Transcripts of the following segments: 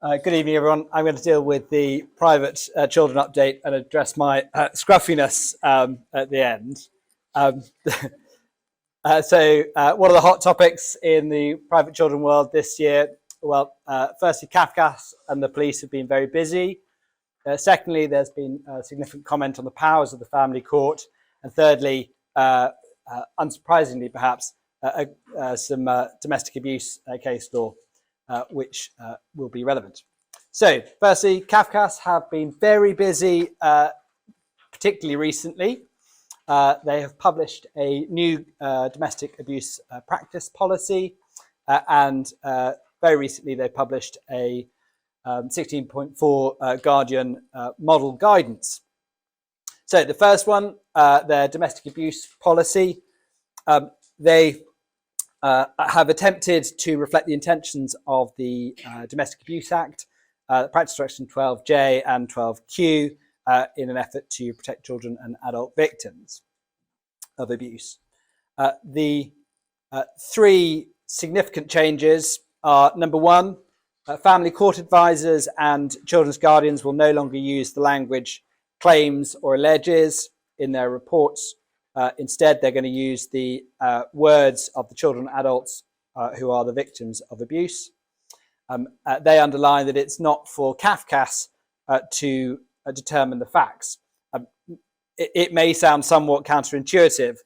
Good evening, everyone. I'm going to deal with the private children update and address my scruffiness at the end. Um, what are the hot topics in the private children world this year? Well, firstly, Cafcass and the police have been very busy. Secondly, there's been a significant comment on the powers of the family court. And thirdly, unsurprisingly perhaps, some domestic abuse case law, which will be relevant. So, firstly, Cafcass have been very busy, particularly recently. They have published a new domestic abuse practice policy, and very recently they published a 16.4 Guardian model guidance. So the first one, their domestic abuse policy, they have attempted to reflect the intentions of the Domestic Abuse Act, Practice Direction 12J and 12Q, in an effort to protect children and adult victims of abuse. The three significant changes are, number one, family court advisors and children's guardians will no longer use the language claims or alleges in their reports. Instead, they're going to use the words of the children and adults who are the victims of abuse. They underline that it's not for Cafcass to determine the facts. It may sound somewhat counterintuitive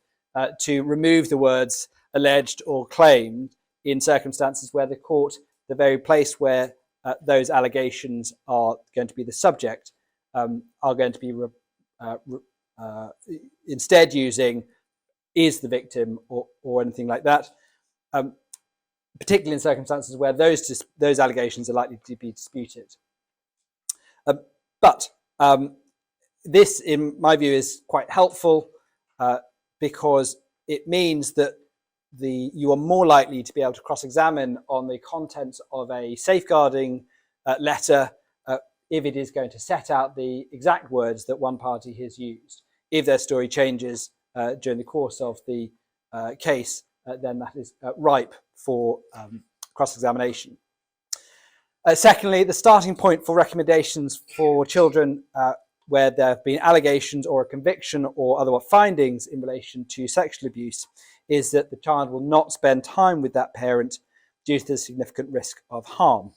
to remove the words alleged or claimed in circumstances where the court, the very place where those allegations are going to be the subject, are going to be instead using is the victim or anything like that, particularly in circumstances where those allegations are likely to be disputed. But this, in my view, is quite helpful because it means that you are more likely to be able to cross-examine on the contents of a safeguarding letter if it is going to set out the exact words that one party has used. If their story changes during the course of the case, then that is ripe for cross-examination. Secondly, the starting point for recommendations for children where there have been allegations or a conviction or other findings in relation to sexual abuse is that the child will not spend time with that parent due to the significant risk of harm.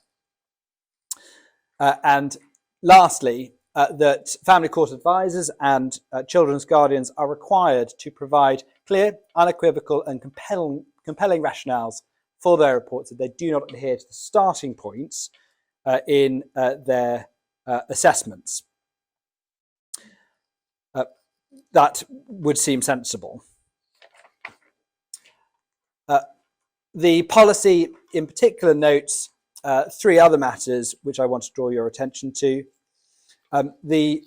And lastly, that family court advisors and children's guardians are required to provide clear, unequivocal and compelling rationales for their reports if they do not adhere to the starting points in their assessments. That would seem sensible. The policy in particular notes three other matters which I want to draw your attention to. The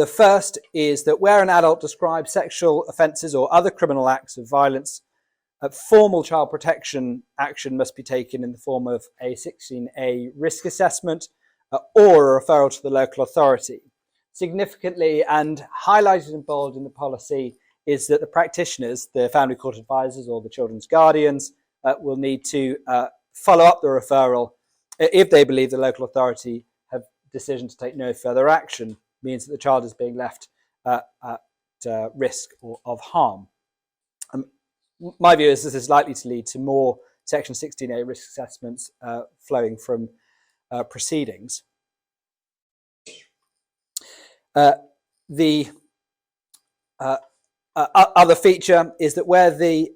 first is that where an adult describes sexual offences or other criminal acts of violence, formal child protection action must be taken in the form of a 16A risk assessment or a referral to the local authority. Significantly and highlighted in bold in the policy is that the practitioners, the family court advisors or the children's guardians, will need to follow up the referral if they believe the local authority have decision to take no further action, means that the child is being left at risk of harm. My view is this is likely to lead to more Section 16A risk assessments flowing from proceedings. The other feature is that where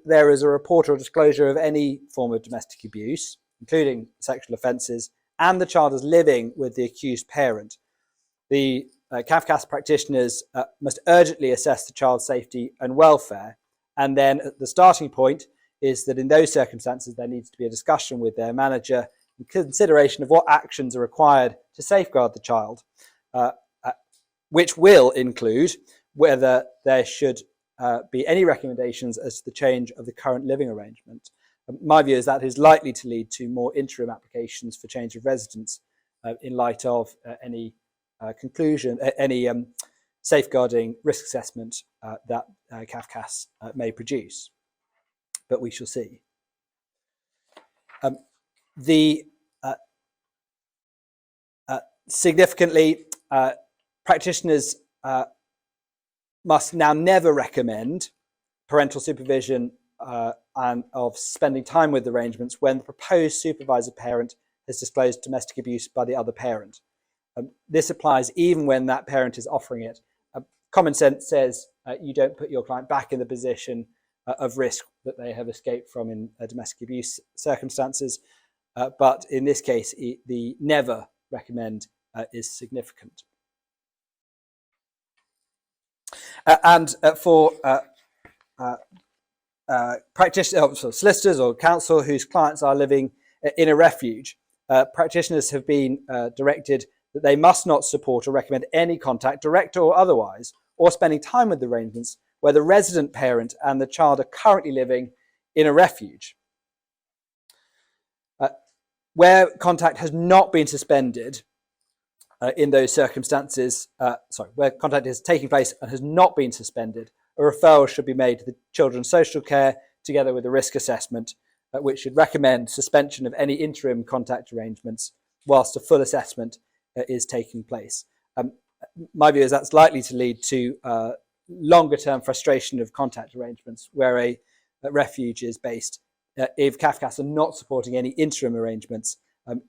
there is a report or disclosure of any form of domestic abuse, including sexual offences, and the child is living with the accused parent, the Cafcass practitioners must urgently assess the child's safety and welfare. And then the starting point is that in those circumstances, there needs to be a discussion with their manager in consideration of what actions are required to safeguard the child, which will include whether there should be any recommendations as to the change of the current living arrangement. My view is that is likely to lead to more interim applications for change of residence in light of any safeguarding risk assessment that Cafcass may produce. But we shall see. The Significantly, practitioners must now never recommend parental supervision and of spending time with arrangements when the proposed supervisor parent has disclosed domestic abuse by the other parent. This applies even when that parent is offering it. Common sense says you don't put your client back in the position of risk that they have escaped from in domestic abuse circumstances. But in this case, the never recommend is significant. And for practitioners, solicitors or counsel whose clients are living in a refuge, practitioners have been directed that they must not support or recommend any contact, direct or otherwise, or spending time with the arrangements where the resident parent and the child are currently living in a refuge. Where contact has not been suspended in those circumstances, where contact is taking place and has not been suspended, a referral should be made to the children's social care together with a risk assessment, which should recommend suspension of any interim contact arrangements whilst a full assessment is taking place. My view is that's likely to lead to longer term frustration of contact arrangements where a refuge is based. If CAFCASS are not supporting any interim arrangements,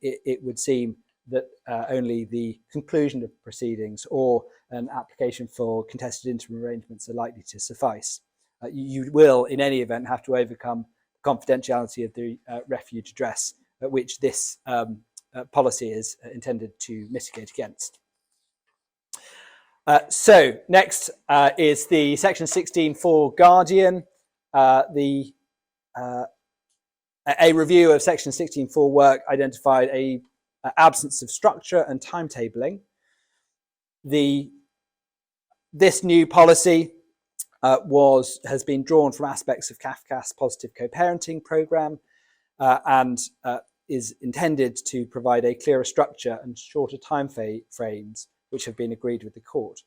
it would seem that only the conclusion of proceedings or an application for contested interim arrangements are likely to suffice. You will, in any event, have to overcome the confidentiality of the refuge address, which this policy is intended to mitigate against. So next is the section 16.4 Guardian. A review of section 16.4 work identified a absence of structure and timetabling. This new policy has been drawn from aspects of CAFCASS Positive Co-Parenting Programme and is intended to provide a clearer structure and shorter time frames which have been agreed with the court.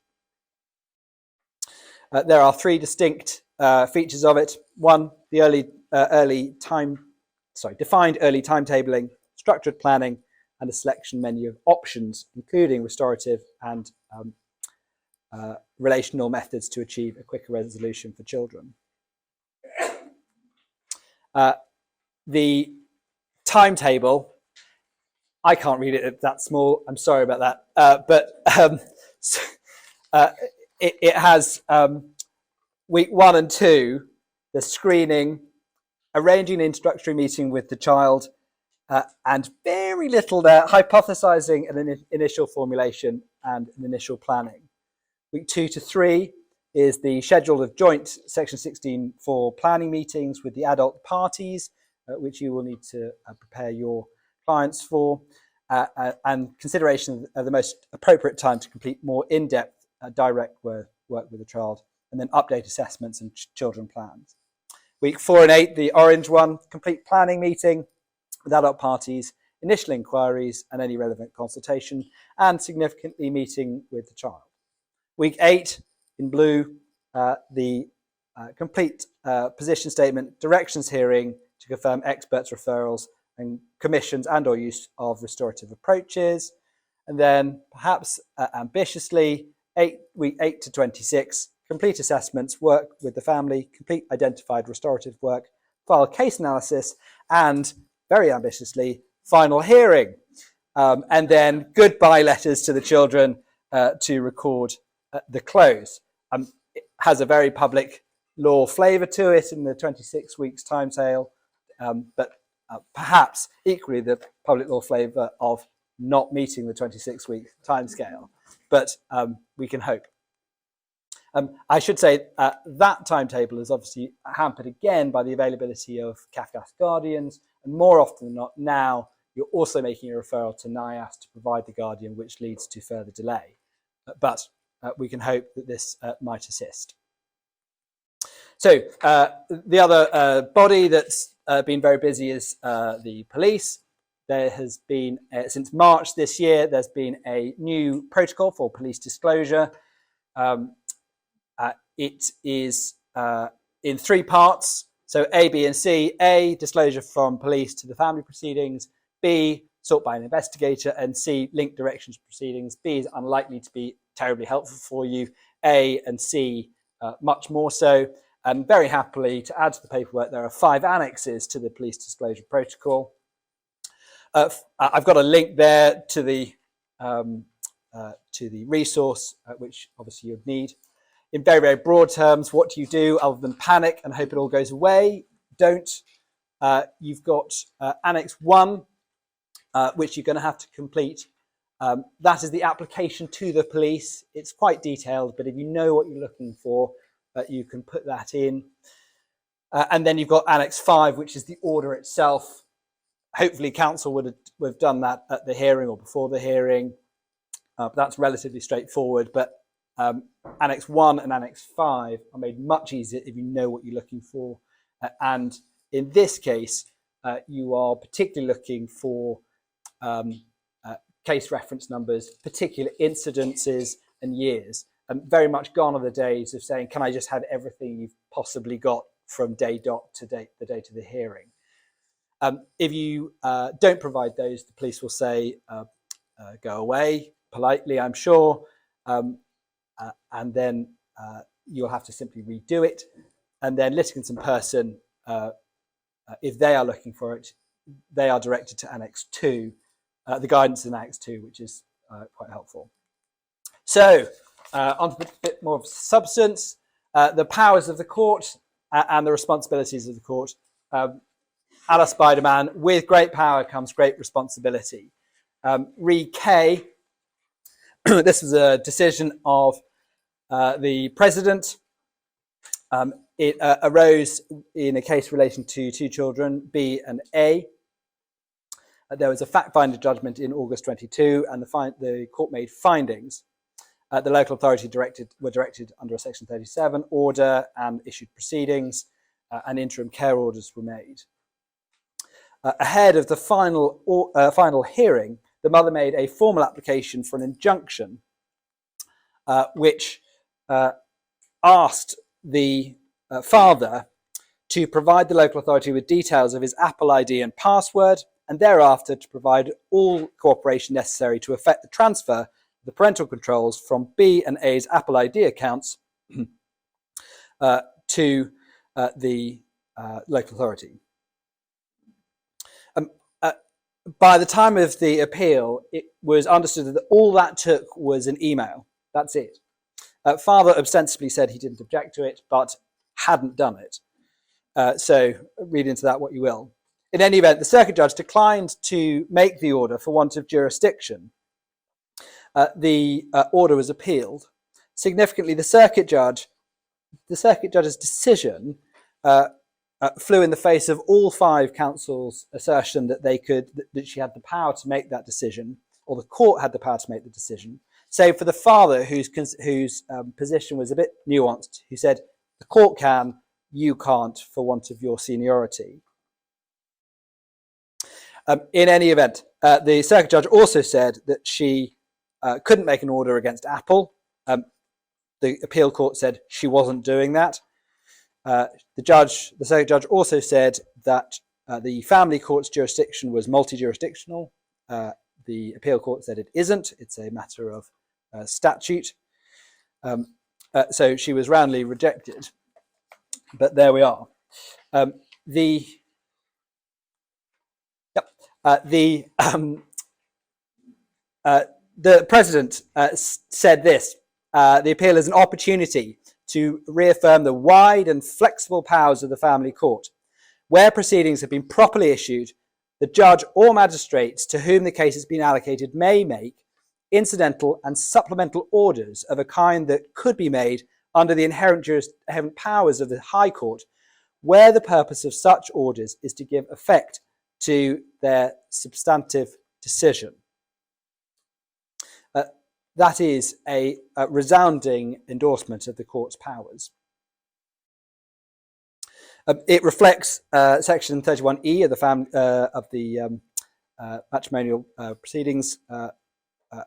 There are three distinct features of it. One, the defined early timetabling, structured planning, and a selection menu of options, including restorative and relational methods to achieve a quicker resolution for children. The timetable, I can't read it that small, I'm sorry about that, but it has week 1 and 2, the screening, arranging an introductory meeting with the child, and very little there, hypothesizing and an initial formulation and an initial planning. Week 2 to 3 is the schedule of joint section 16.4 planning meetings with the adult parties, which you will need to prepare your clients for, and consideration of the most appropriate time to complete more in-depth direct work with the child, and then update assessments and children plans. Week 4 and 8, the orange one, complete planning meeting with adult parties, initial inquiries and any relevant consultation, and significantly meeting with the child. Week 8, in blue, the complete position statement, directions hearing to confirm experts' referrals and commissions and or use of restorative approaches. And then perhaps ambitiously, week 8 to 26, complete assessments, work with the family, complete identified restorative work, file case analysis, and very ambitiously, final hearing. And then goodbye letters to the children to record the close. It has a very public law flavour to it in the 26 weeks timescale, but perhaps equally the public law flavour of not meeting the 26-week timescale. But we can hope. I should say that timetable is obviously hampered again by the availability of CAFCASS guardians, and more often than not now you're also making a referral to NIAS to provide the guardian, which leads to further delay. But we can hope that this might assist. So the other body that's been very busy is the police. There has been, since March this year, there's been a new protocol for police disclosure. It is in 3 parts. So A, B, and C. A, disclosure from police to the family proceedings. B, sought by an investigator, and C, linked directions to proceedings. B is unlikely to be terribly helpful for you. A and C, much more so. And very happily, to add to the paperwork, there are 5 annexes to the police disclosure protocol. I've got a link there to the resource, which obviously you'd need. In very, very broad terms, what do you do other than panic and hope it all goes away? Don't. You've got Annex 1, which you're going to have to complete. That is the application to the police. It's quite detailed, but if you know what you're looking for, you can put that in. And then you've got Annex 5, which is the order itself. Hopefully council would have done that at the hearing or before the hearing. But that's relatively straightforward. But Annex 1 and Annex 5 are made much easier if you know what you're looking for. And in this case, you are particularly looking for case reference numbers, particular incidences and years. And very much gone are the days of saying, can I just have everything you've possibly got from day dot to date, the date of the hearing? If you don't provide those, the police will say, go away, politely, I'm sure, and then you'll have to simply redo it. And then litigants in person, if they are looking for it, they are directed to Annex 2, the guidance in Annex 2, which is quite helpful. So, on to a bit more of substance, the powers of the court and the responsibilities of the court. Alice Spider-Man, with great power comes great responsibility. Re K, this was a decision of the president. It arose in a case relating to 2 children, B and A. There was a fact-finder judgment in August 22, and the court made findings. The local authority were directed under a Section 37 order and issued proceedings, and interim care orders were made. Ahead of the final hearing, the mother made a formal application for an injunction, which asked the father to provide the local authority with details of his Apple ID and password, and thereafter to provide all cooperation necessary to effect the transfer of the parental controls from B and A's Apple ID accounts to the local authority. By the time of the appeal, it was understood that all that took was an email. That's it. Father ostensibly said he didn't object to it, but hadn't done it. So read into that what you will. In any event, the circuit judge declined to make the order for want of jurisdiction. The order was appealed. Significantly, the circuit judge's decision flew in the face of all 5 councils' assertion that that she had the power to make that decision, or the court had the power to make the decision, save for the father, whose position was a bit nuanced, who said, the court can, you can't, for want of your seniority. In any event, the circuit judge also said that she couldn't make an order against Apple. The appeal court said she wasn't doing that. The circuit judge also said that the family court's jurisdiction was multi-jurisdictional. The appeal court said it isn't. It's a matter of statute. So she was roundly rejected. But there we are. The president said this: the appeal is an opportunity to reaffirm the wide and flexible powers of the family court. Where proceedings have been properly issued, the judge or magistrates to whom the case has been allocated may make incidental and supplemental orders of a kind that could be made under the inherent powers of the High Court, where the purpose of such orders is to give effect to their substantive decision. That is a resounding endorsement of the court's powers. It reflects Section 31E of the Matrimonial Proceedings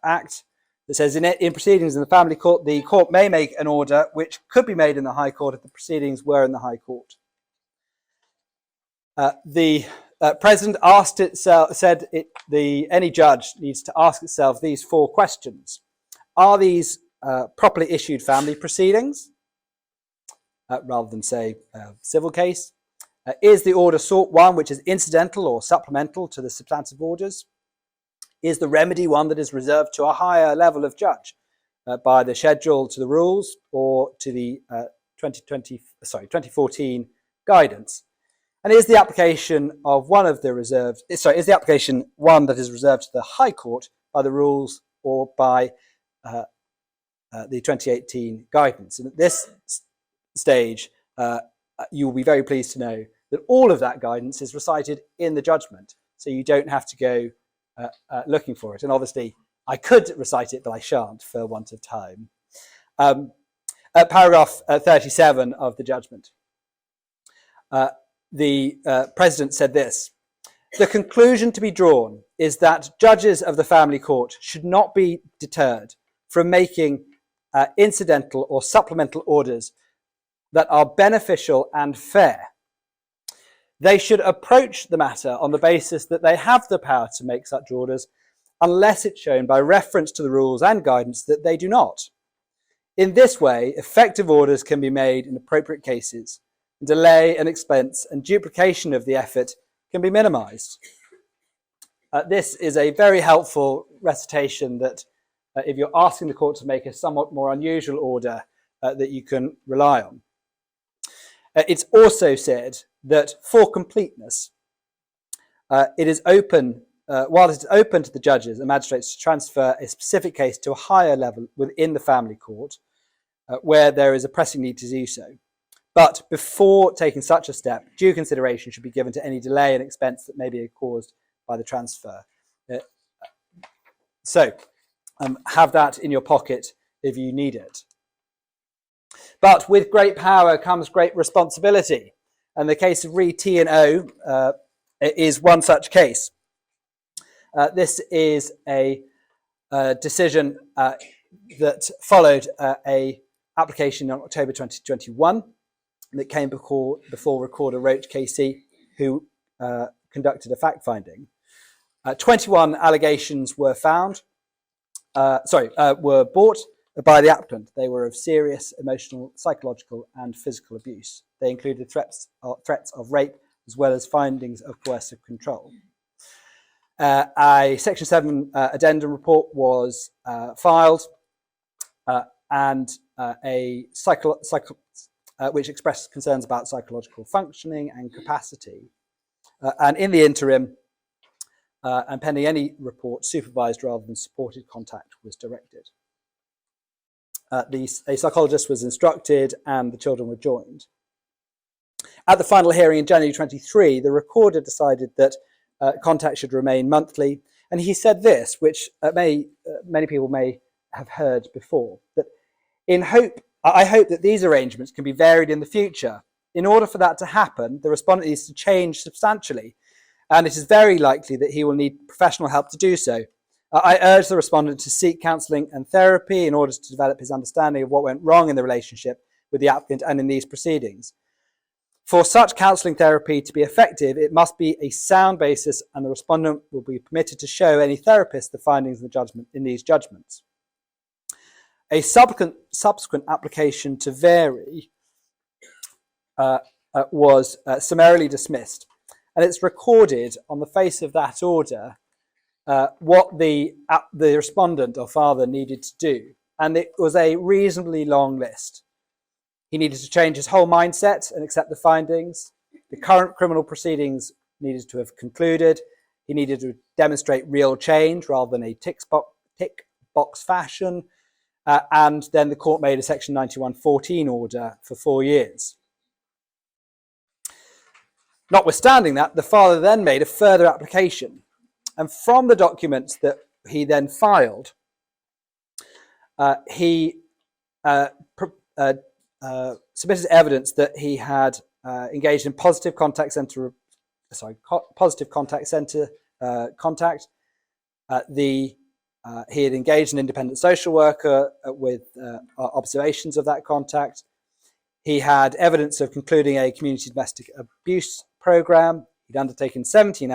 Act, that says in proceedings in the family court, the court may make an order which could be made in the High Court if the proceedings were in the High Court. The President asked itself, any judge needs to ask itself these 4 questions. Are these properly issued family proceedings, rather than, say, a civil case? Is the order sought one which is incidental or supplemental to the substantive orders? Is the remedy one that is reserved to a higher level of judge by the schedule to the rules or to the 2014 guidance? And is the application of one of the reserved, is the application one that is reserved to the High Court by the rules or by the 2018 guidance? And at this stage, you will be very pleased to know that all of that guidance is recited in the judgment, so you don't have to go looking for it. And obviously, I could recite it, but I shan't for want of time. At paragraph 37 of the judgment, the President said this: "The conclusion to be drawn is that judges of the family court should not be deterred from making incidental or supplemental orders that are beneficial and fair. They should approach the matter on the basis that they have the power to make such orders, unless it's shown by reference to the rules and guidance that they do not. In this way, effective orders can be made in appropriate cases. Delay and expense and duplication of the effort can be minimized." This is a very helpful recitation that if you're asking the court to make a somewhat more unusual order, that you can rely on. It's also said that for completeness, it is open, while it is open to the judges and magistrates to transfer a specific case to a higher level within the family court, where there is a pressing need to do so. But before taking such a step, due consideration should be given to any delay and expense that may be caused by the transfer. So have that in your pocket if you need it. But with great power comes great responsibility. And the case of Re T&O is one such case. This is a decision that followed a application in October 2021 that came before Recorder Roach KC, who conducted a fact-finding. 21 allegations were were brought by the applicant. They were of serious emotional, psychological, and physical abuse. They included threats of rape, as well as findings of coercive control. A Section 7 addendum report was filed, and which expressed concerns about psychological functioning and capacity. And in the interim, and pending any report, supervised rather than supported contact was directed. A psychologist was instructed and the children were joined. At the final hearing in January 23, the recorder decided that contact should remain monthly. And he said this, which many people may have heard before, that I hope that these arrangements can be varied in the future. In order for that to happen, the respondent needs to change substantially, and it is very likely that he will need professional help to do so. I urge the respondent to seek counselling and therapy in order to develop his understanding of what went wrong in the relationship with the applicant and in these proceedings. For such counselling therapy to be effective, it must be a sound basis, and the respondent will be permitted to show any therapist the findings in these judgments. A subsequent application to vary was summarily dismissed, and it's recorded on the face of that order what the respondent or father needed to do, and it was a reasonably long list. He needed to change his whole mindset and accept the findings. The current criminal proceedings needed to have concluded. He needed to demonstrate real change rather than a tick box fashion. And then the court made a Section 9114 order for 4 years. Notwithstanding that, the father then made a further application. And from the documents that he then filed, he submitted evidence that he had engaged in positive contact center contact. He had engaged an independent social worker with observations of that contact. He had evidence of concluding a community domestic abuse program. He'd undertaken 17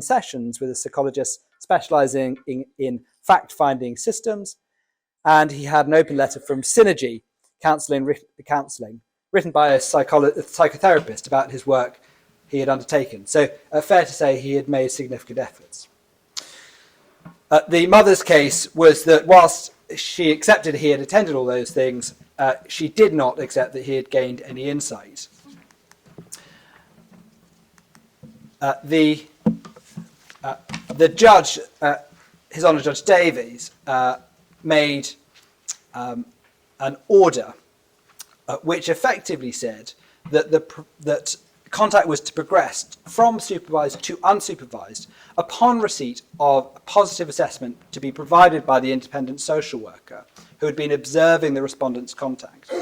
sessions with a psychologist specialising in fact-finding systems, and he had an open letter from Synergy counselling written by a psychotherapist about his work he had undertaken. So fair to say he had made significant efforts. The mother's case was that whilst she accepted he had attended all those things, she did not accept that he had gained any insight. The judge, His Honour Judge Davies, made an order which effectively said that that contact was to progress from supervised to unsupervised upon receipt of a positive assessment to be provided by the independent social worker who had been observing the respondent's contact.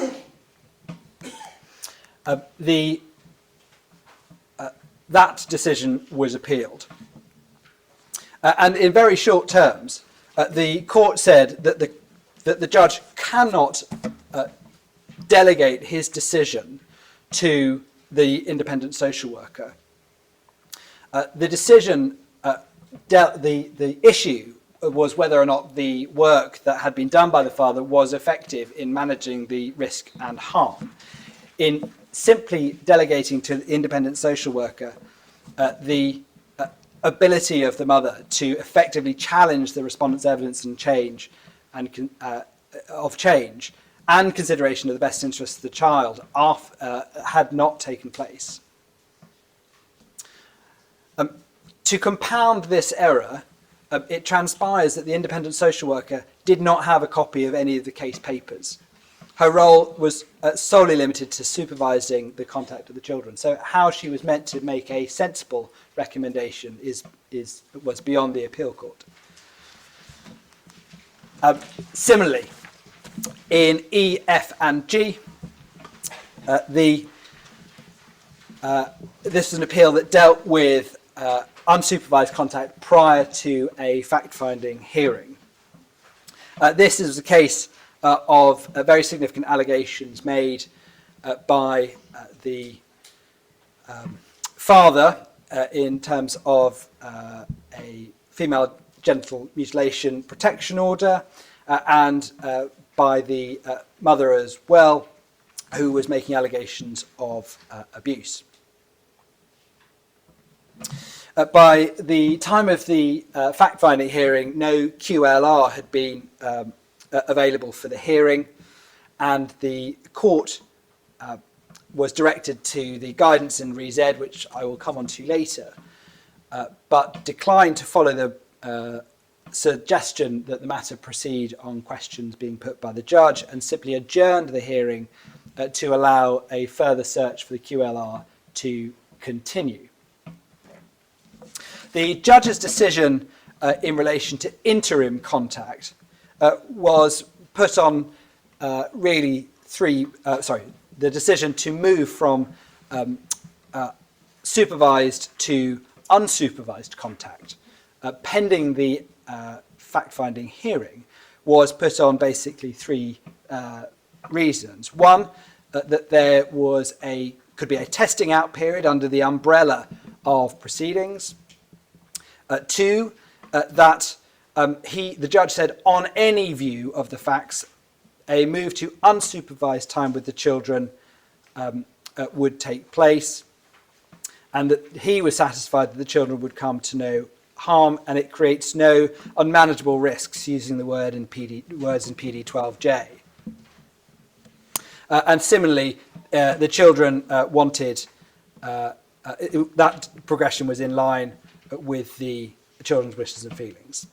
That decision was appealed. And in very short terms, the court said that the judge cannot delegate his decision to the independent social worker. The decision, the issue was whether or not the work that had been done by the father was effective in managing the risk and harm. In simply delegating to the independent social worker the ability of the mother to effectively challenge the respondent's evidence and change and and consideration of the best interests of the child had not taken place. To compound this error, it transpires that the independent social worker did not have a copy of any of the case papers. Her role was solely limited to supervising the contact of the children. So how she was meant to make a sensible recommendation was beyond the appeal court. Similarly, in E, F, and G, this is an appeal that dealt with unsupervised contact prior to a fact-finding hearing. This is a case of very significant allegations made by the father in terms of a female genital mutilation protection order and by the mother as well, who was making allegations of abuse. By the time of the fact-finding hearing, no QLR had been available for the hearing, and the court was directed to the guidance in Re Z, which I will come on to later, but declined to follow the suggestion that the matter proceed on questions being put by the judge, and simply adjourned the hearing to allow a further search for the QLR to continue. The judge's decision in relation to interim contact was put on the decision to move from supervised to unsupervised contact, pending the fact-finding hearing, was put on basically three reasons. One, that there could be a testing out period under the umbrella of proceedings. Two, that the judge said on any view of the facts, a move to unsupervised time with the children would take place, and that he was satisfied that the children would come to no harm and it creates no unmanageable risks, using the words in PD 12J. And similarly, the children wanted, that progression was in line with the children's wishes and feelings.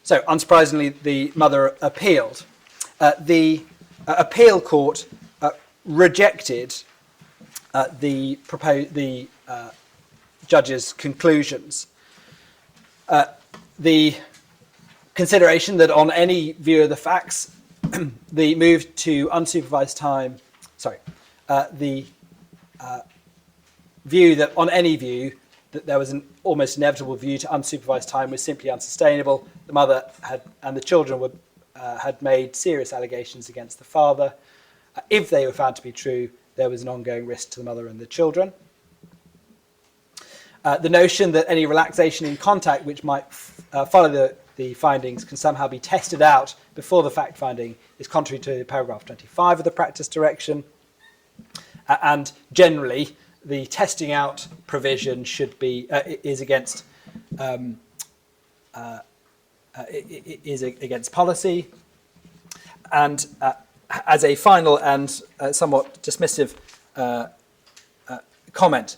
So, unsurprisingly, the mother appealed. The appeal court rejected the judge's conclusions. The consideration that on any view of the facts, the move to unsupervised time, the view that on any view that there was an almost inevitable view to unsupervised time was simply unsustainable. The mother and the children were had made serious allegations against the father. If they were found to be true, there was an ongoing risk to the mother and the children. The notion that any relaxation in contact which might follow the findings can somehow be tested out before the fact-finding is contrary to paragraph 25 of the practice direction. And generally, the testing out provision should be is against policy. And as a final and somewhat dismissive comment,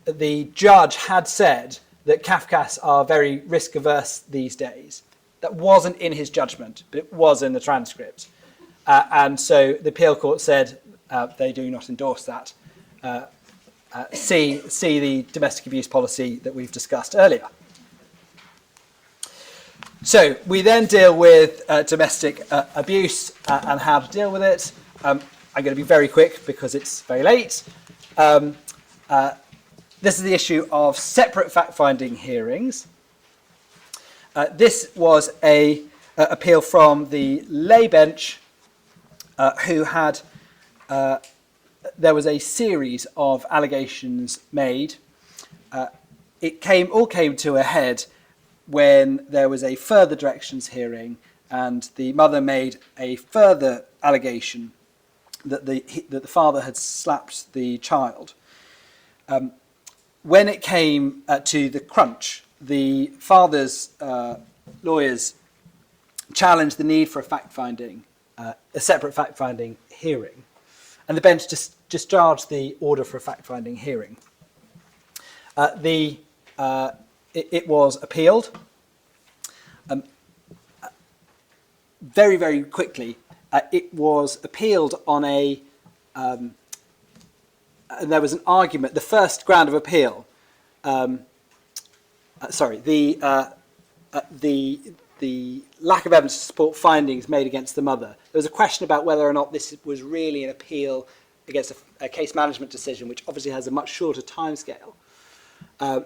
the judge had said that Kafkas are very risk averse these days. That wasn't in his judgment, but it was in the transcript. And so the appeal court said they do not endorse that. See the domestic abuse policy that we've discussed earlier. So we then deal with domestic abuse and how to deal with it. I'm going to be very quick because it's very late. This is the issue of separate fact-finding hearings. This was an appeal from the lay bench who had, there was a series of allegations made. It all came to a head when there was a further directions hearing and the mother made a further allegation that the father had slapped the child. When it came to the crunch, the father's lawyers challenged the need for a separate fact-finding hearing, and the bench discharged the order for a fact-finding hearing. It was appealed. Very, very quickly, it was appealed on and there was an argument. The first ground of appeal, the lack of evidence to support findings made against the mother. There was a question about whether or not this was really an appeal against a case management decision, which obviously has a much shorter timescale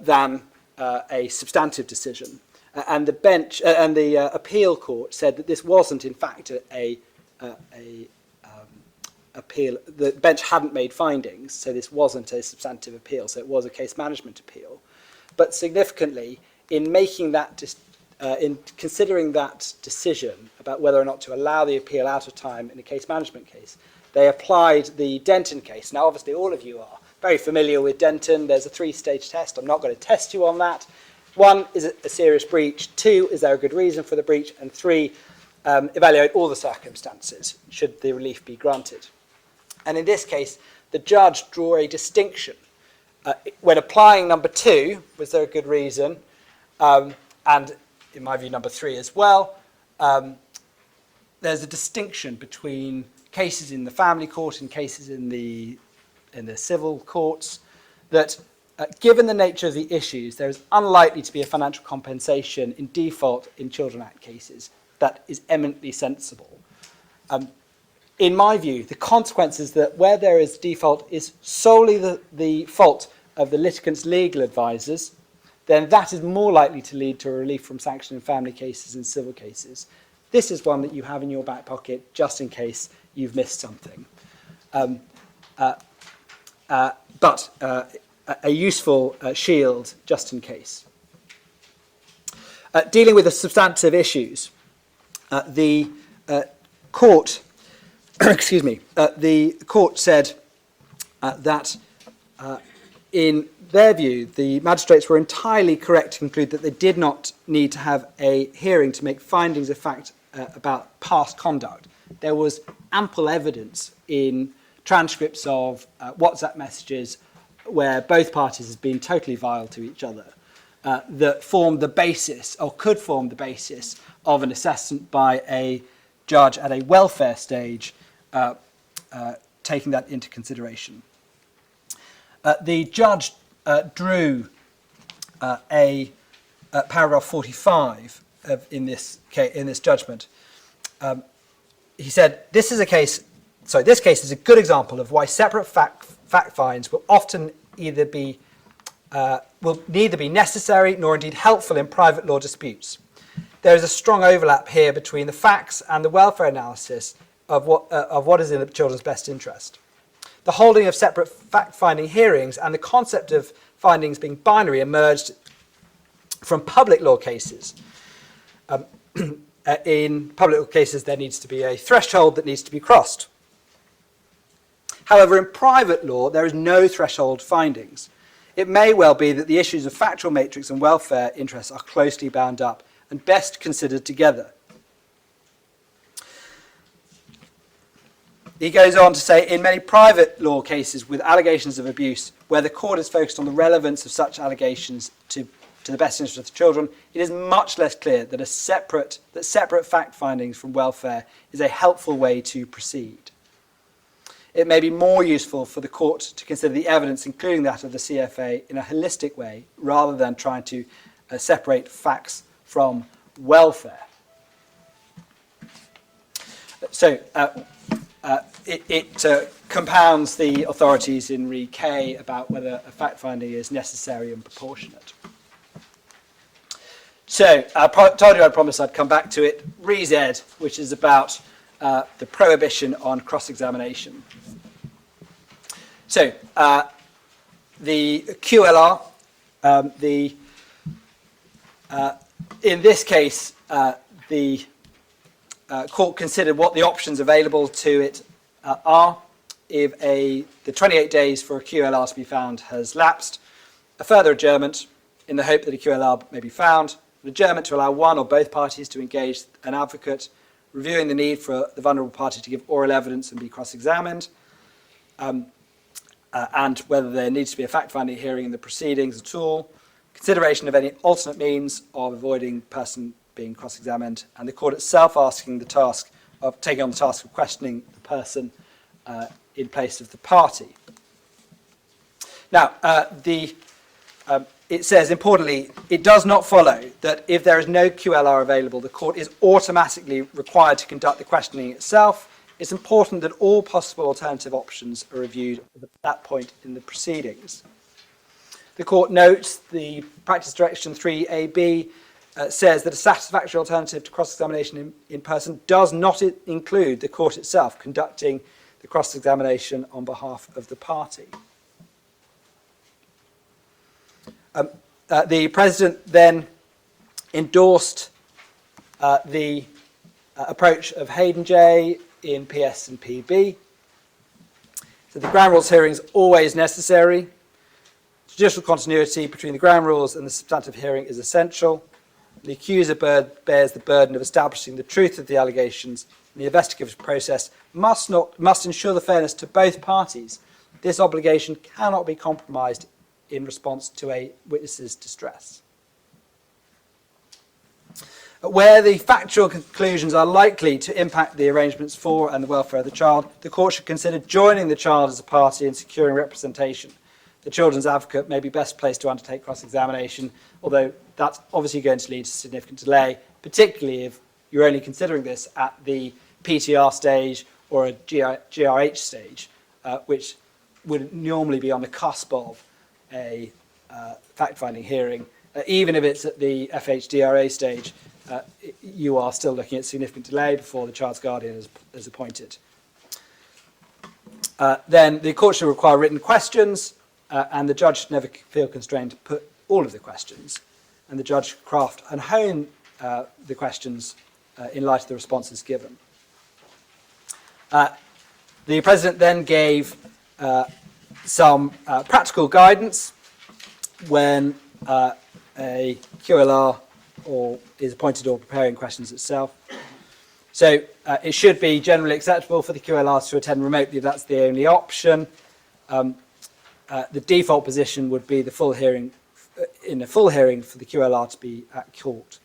than a substantive decision. And the bench and the appeal court said that this wasn't, in fact, a appeal. The bench hadn't made findings, so this wasn't a substantive appeal. So it was a case management appeal. But significantly, in making that, in considering that decision about whether or not to allow the appeal out of time in a case management case, they applied the Denton case. Now, obviously, all of you are very familiar with Denton. There's a 3-stage test. I'm not going to test you on that. 1, is it a serious breach? 2, is there a good reason for the breach? And 3, evaluate all the circumstances should the relief be granted. And in this case, the judge drew a distinction. When applying number 2, was there a good reason? And in my view, number 3 as well. There's a distinction between cases in the family court and cases in the civil courts that, given the nature of the issues, there is unlikely to be a financial compensation in default in Children Act cases. That is eminently sensible. In my view, the consequences that where there is default is solely the fault of the litigant's legal advisors, then that is more likely to lead to a relief from sanction in family cases and civil cases. This is one that you have in your back pocket just in case you've missed something. But a useful shield just in case. Dealing with the substantive issues, the court, the court said that in their view, the magistrates were entirely correct to conclude that they did not need to have a hearing to make findings of fact about past conduct. There was ample evidence in transcripts of WhatsApp messages where both parties had been totally vile to each other that formed the basis, or could form the basis, of an assessment by a judge at a welfare stage, taking that into consideration. The judge drew a paragraph 45 in this judgment. He said, this case is a good example of why separate fact finds will often neither be necessary nor indeed helpful in private law disputes. there is a strong overlap here between the facts and the welfare analysis of what is in the children's best interest. The holding of separate fact-finding hearings and the concept of findings being binary emerged from public law cases. In public law cases, there needs to be a threshold that needs to be crossed. However, in private law, there is no threshold findings. It may well be that the issues of factual matrix and welfare interests are closely bound up and best considered together. He goes on to say, in many private law cases with allegations of abuse, where the court is focused on the relevance of such allegations to the best interest of the children, it is much less clear that separate fact findings from welfare is a helpful way to proceed. It may be more useful for the court to consider the evidence, including that of the CFA, in a holistic way, rather than trying to separate facts from welfare. So it compounds the authorities in Re K about whether a fact-finding is necessary and proportionate. So I told you I promised I'd come back to it. Re Z, which is about the prohibition on cross-examination. So the QLR, in this case, the court considered what the options available to it are. If the 28 days for a QLR to be found has lapsed, a further adjournment in the hope that a QLR may be found, an adjournment to allow one or both parties to engage an advocate, reviewing the need for the vulnerable party to give oral evidence and be cross-examined, and whether there needs to be a fact-finding hearing in the proceedings at all, consideration of any alternate means of avoiding person being cross-examined, and the court itself taking on the task of questioning the person in place of the party. Now, it says, importantly, it does not follow that if there is no QLR available, the court is automatically required to conduct the questioning itself. It's important that all possible alternative options are reviewed at that point in the proceedings. The court notes the Practice Direction 3AB says that a satisfactory alternative to cross-examination in person does not include the court itself conducting the cross-examination on behalf of the party. The President then endorsed the approach of Hayden J. in PS and PB. So the ground rules hearing is always necessary. Judicial continuity between the ground rules and the substantive hearing is essential. The accuser bears the burden of establishing the truth of the allegations, and the investigative process must ensure the fairness to both parties. This obligation cannot be compromised in response to a witness's distress. Where the factual conclusions are likely to impact the arrangements for and the welfare of the child, the court should consider joining the child as a party and securing representation. The children's advocate may be best placed to undertake cross-examination, although that's obviously going to lead to significant delay, particularly if you're only considering this at the PTR stage or a GRH stage, which would normally be on the cusp of a fact-finding hearing. Even if it's at the FHDRA stage, you are still looking at significant delay before the child's guardian is appointed. Then the court should require written questions, and the judge should never feel constrained to put all of the questions. And the judge should craft and hone the questions in light of the responses given. The President then gave some practical guidance when a QLR is appointed or preparing questions itself. So it should be generally acceptable for the QLRs to attend remotely if that's the only option. The default position would be the full hearing, in a full hearing for the QLR to be at court.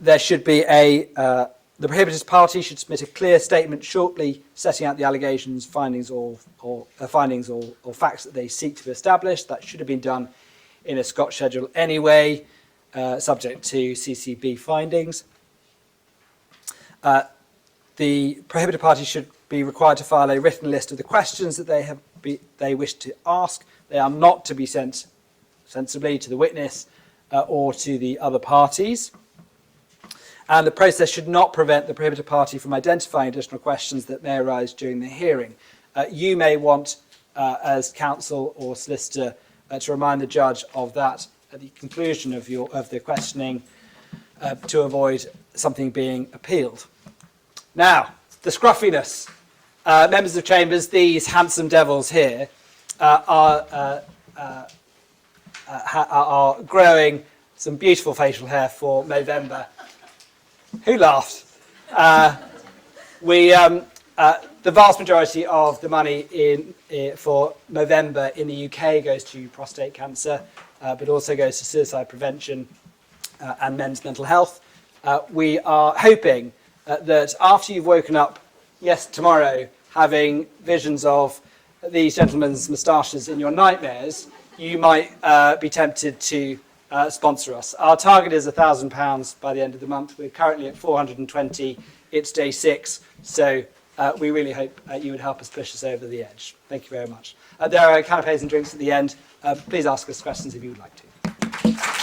There should be the prohibited party should submit a clear statement shortly setting out the allegations, findings or facts that they seek to establish. That should have been done in a Scott schedule anyway, subject to CCB findings. The prohibited party should be required to file a written list of the questions that they wish to ask. They are not to be sent sensibly to the witness or to the other parties. And the process should not prevent the prohibited party from identifying additional questions that may arise during the hearing. You may want, as counsel or solicitor, to remind the judge of that at the conclusion of the questioning to avoid something being appealed. Now, the scruffiness. Members of Chambers, these handsome devils here are growing some beautiful facial hair for Movember. Who laughed? The vast majority of the money for Movember in the UK goes to prostate cancer, but also goes to suicide prevention and men's mental health. We are hoping that after you've woken up, tomorrow, having visions of these gentlemen's moustaches in your nightmares, you might be tempted to sponsor us. Our target is £1,000 by the end of the month. We're currently at 420. It's day 6, so we really hope you would help us push us over the edge. Thank you very much. There are canapes and drinks at the end. Please ask us questions if you would like to.